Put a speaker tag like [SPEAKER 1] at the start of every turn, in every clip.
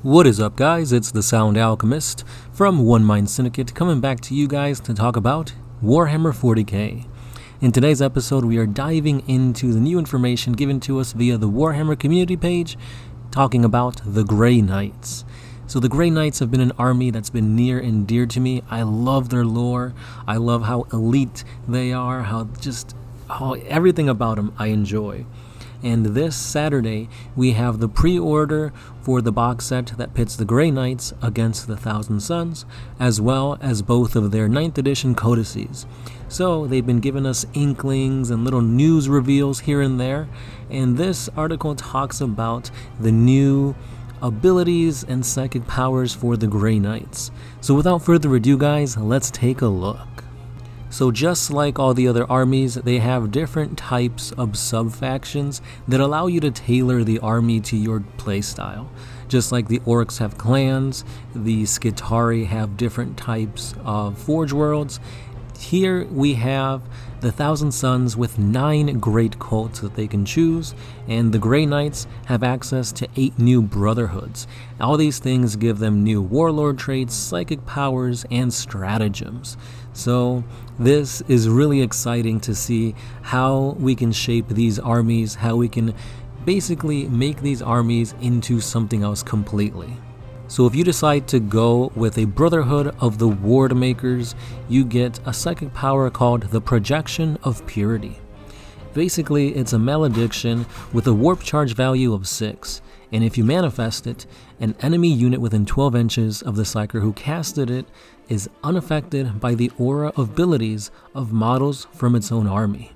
[SPEAKER 1] What is up, guys? It's the Sound Alchemist from One Mind Syndicate coming back to you guys to talk about Warhammer 40K. In today's episode, we are diving into the new information given to us via the Warhammer community page, talking about the Grey Knights. So the Grey Knights have been an army that's been near and dear to me. I love their lore. I love how elite they are, how everything about them I enjoy. And this Saturday, we have the pre-order for the box set that pits the Grey Knights against the Thousand Sons, as well as both of their 9th edition codices. So they've been giving us inklings and little news reveals here and there, and this article talks about the new abilities and psychic powers for the Grey Knights. So without further ado, guys, let's take a look. So just like all the other armies, they have different types of sub-factions that allow you to tailor the army to your playstyle. Just like the Orcs have clans, the Skitarii have different types of Forge Worlds. Here we have the Thousand Sons with 9 great cults that they can choose, and the Grey Knights have access to 8 new brotherhoods. All these things give them new warlord traits, psychic powers, and stratagems. So this is really exciting to see how we can shape these armies, how we can basically make these armies into something else completely. So if you decide to go with a Brotherhood of the Ward Makers, you get a psychic power called the Projection of Purity. Basically, it's a malediction with a warp charge value of 6, and if you manifest it, an enemy unit within 12 inches of the Psyker who casted it is unaffected by the aura abilities of models from its own army.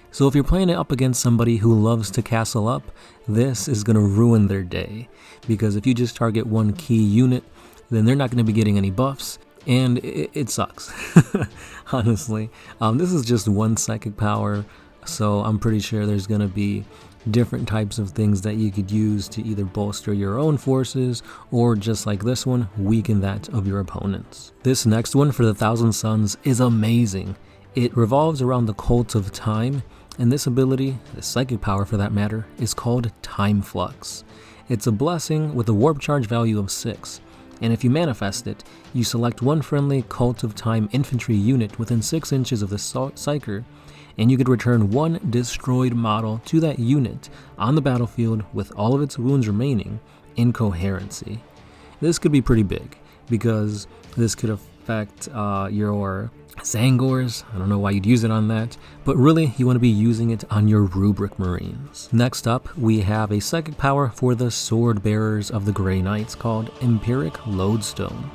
[SPEAKER 1] So if you're playing it up against somebody who loves to castle up, this is going to ruin their day, because if you just target one key unit, then they're not going to be getting any buffs, and it sucks. Honestly, this is just one psychic power, so I'm pretty sure there's going to be different types of things that you could use to either bolster your own forces or, just like this one, weaken that of your opponents. This next one for the Thousand Sons is amazing. It revolves around the Cult of Time, and this ability, the psychic power for that matter, is called Time Flux. It's a blessing with a warp charge value of 6, and if you manifest it, you select one friendly Cult of Time infantry unit within 6 inches of the Psyker, and you could return one destroyed model to that unit on the battlefield with all of its wounds remaining in coherency. This could be pretty big, because this could affect your Zangors. I don't know why you'd use it on that, but really you want to be using it on your Rubric Marines. Next up, we have a psychic power for the Sword Bearers of the Grey Knights called Empiric Lodestone.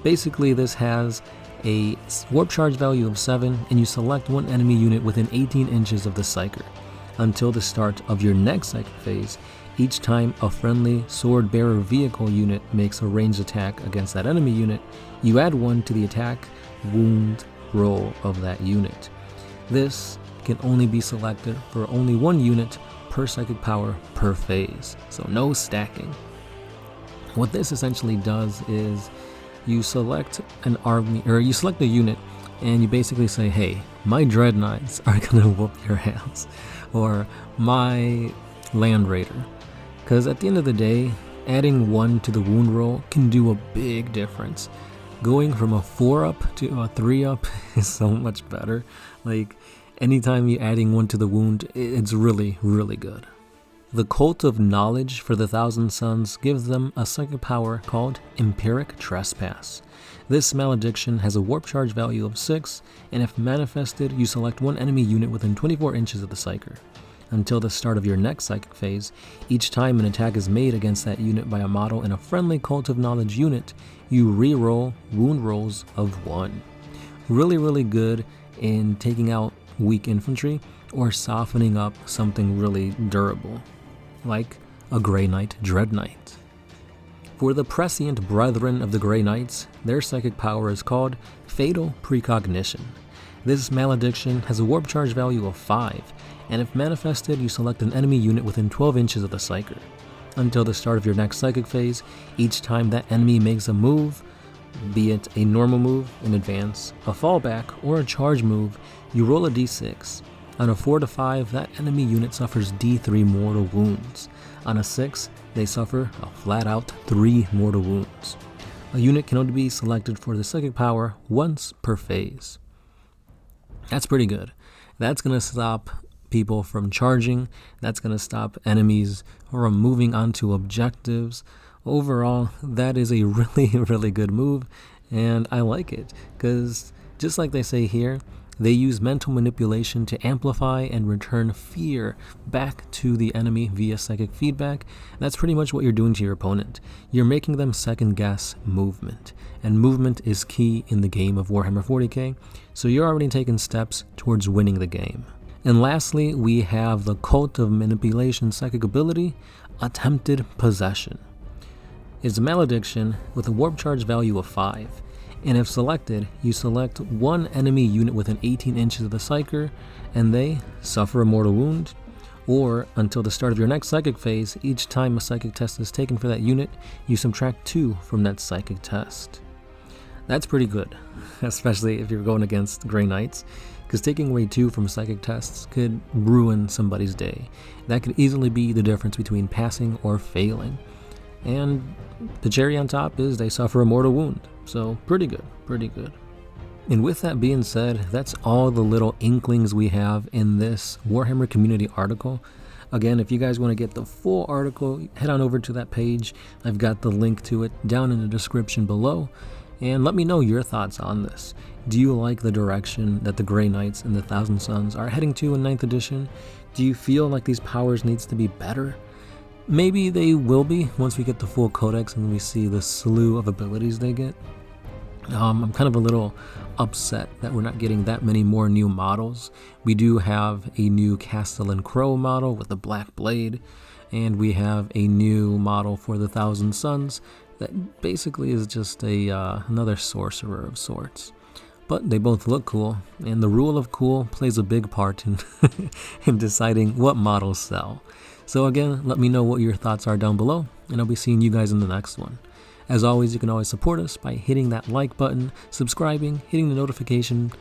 [SPEAKER 1] Basically, this has a warp charge value of 7, and you select one enemy unit within 18 inches of the Psyker. Until the start of your next Psychic phase, each time a friendly sword bearer vehicle unit makes a ranged attack against that enemy unit, you add 1 to the attack wound roll of that unit. This can only be selected for only 1 unit per psychic power per phase, so no stacking. What this essentially does is you select an army, or you select a unit, and you basically say, hey, my Dread Knights are gonna whoop your ass, or my Land Raider. Because at the end of the day, adding 1 to the wound roll can do a big difference. Going from a 4 up to a 3 up is so much better. Like, anytime you're adding 1 to the wound, it's really, really good. The Cult of Knowledge for the Thousand Sons gives them a psychic power called Empiric Trespass. This malediction has a warp charge value of 6, and if manifested, you select one enemy unit within 24 inches of the Psyker. Until the start of your next psychic phase, each time an attack is made against that unit by a model in a friendly Cult of Knowledge unit, you re-roll wound rolls of 1. Really, really good in taking out weak infantry or softening up something really durable, like a Grey Knight Dread Knight. For the Prescient Brethren of the Grey Knights, their psychic power is called Fatal Precognition. This malediction has a warp charge value of 5, and if manifested, you select an enemy unit within 12 inches of the Psyker. Until the start of your next psychic phase, each time that enemy makes a move, be it a normal move in advance, a fallback, or a charge move, you roll a d6. On a 4 to 5, that enemy unit suffers D3 mortal wounds. On a 6, they suffer a flat out 3 mortal wounds. A unit can only be selected for the psychic power once per phase. That's pretty good. That's going to stop people from charging. That's going to stop enemies from moving onto objectives. Overall, that is a really good move, and I like it because just like they say here, they use mental manipulation to amplify and return fear back to the enemy via psychic feedback. That's pretty much what you're doing to your opponent. You're making them second guess movement, and movement is key in the game of Warhammer 40K, so you're already taking steps towards winning the game. And lastly, we have the Cult of Manipulation psychic ability, Attempted Possession. It's a malediction with a warp charge value of 5. And if selected, you select one enemy unit within 18 inches of the Psyker, and they suffer a mortal wound, or until the start of your next psychic phase, each time a psychic test is taken for that unit, you subtract 2 from that psychic test. That's pretty good, especially if you're going against Grey Knights, because taking away 2 from psychic tests could ruin somebody's day. That could easily be the difference between passing or failing. And the cherry on top is they suffer a mortal wound. So pretty good. And with that being said, that's all the little inklings we have in this Warhammer community article. Again, if you guys want to get the full article, head on over to that page. I've got the link to it down in the description below. And let me know your thoughts on this. Do you like the direction that the Grey Knights and the Thousand Sons are heading to in 9th edition? Do you feel like these powers needs to be better? Maybe they will be once we get the full codex and we see the slew of abilities they get. I'm kind of a little upset that we're not getting that many more new models. We do have a new Castellan Crow model with the black blade, and we have a new model for the Thousand Sons that basically is just another sorcerer of sorts. But they both look cool, and the rule of cool plays a big part in, in deciding what models sell. So again, let me know what your thoughts are down below, and I'll be seeing you guys in the next one. As always, you can always support us by hitting that like button, subscribing, hitting the notification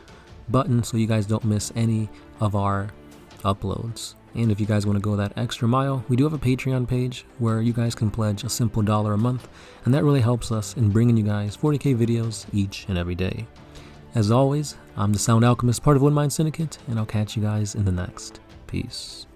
[SPEAKER 1] button so you guys don't miss any of our uploads. And if you guys want to go that extra mile, we do have a Patreon page where you guys can pledge a simple $1 a month, and that really helps us in bringing you guys 40K videos each and every day. As always, I'm the Sound Alchemist, part of One Mind Syndicate, and I'll catch you guys in the next. Peace.